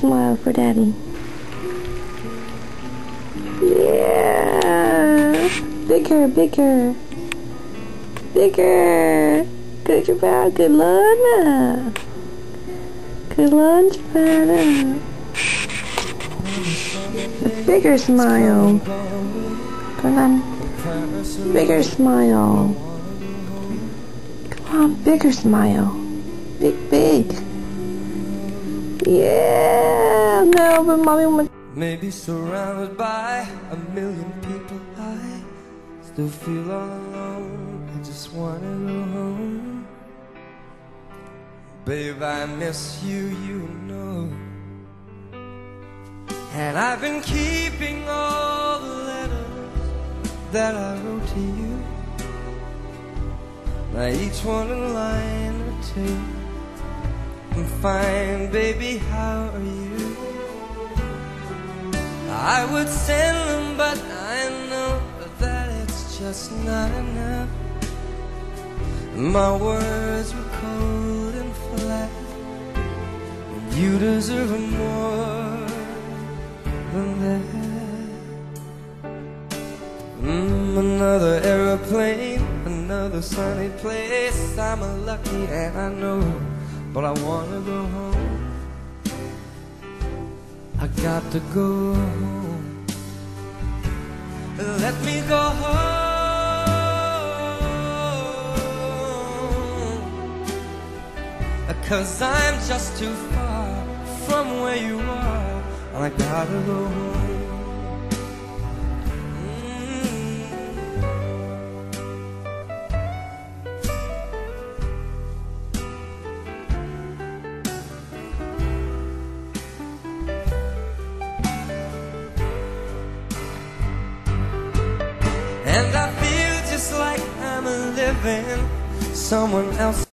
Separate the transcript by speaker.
Speaker 1: smile for Daddy. Yeah. Bigger, bigger. Bigger. Good job. Good lunch. Good lunch, Father. A bigger smile. Come on. Bigger smile. Come on, bigger smile. Big, big. Yeah. No, but Mommy wants.
Speaker 2: Maybe surrounded by a million people, I still feel all alone. I just wanna go home. Babe, I miss you, you know. And I've been keeping all the letters that I wrote to you. Now each one a line or two. I'm fine, baby, how are you? I would send them, but I know that it's just not enough. My words were cold and flat, and you deserve more than that. Another aeroplane, another sunny place. I'm a lucky and I know, but I wanna go home. I got to go home. Let me go home, 'cause I'm just too far from where you are, and I gotta go home. And I feel just like I'm living someone else.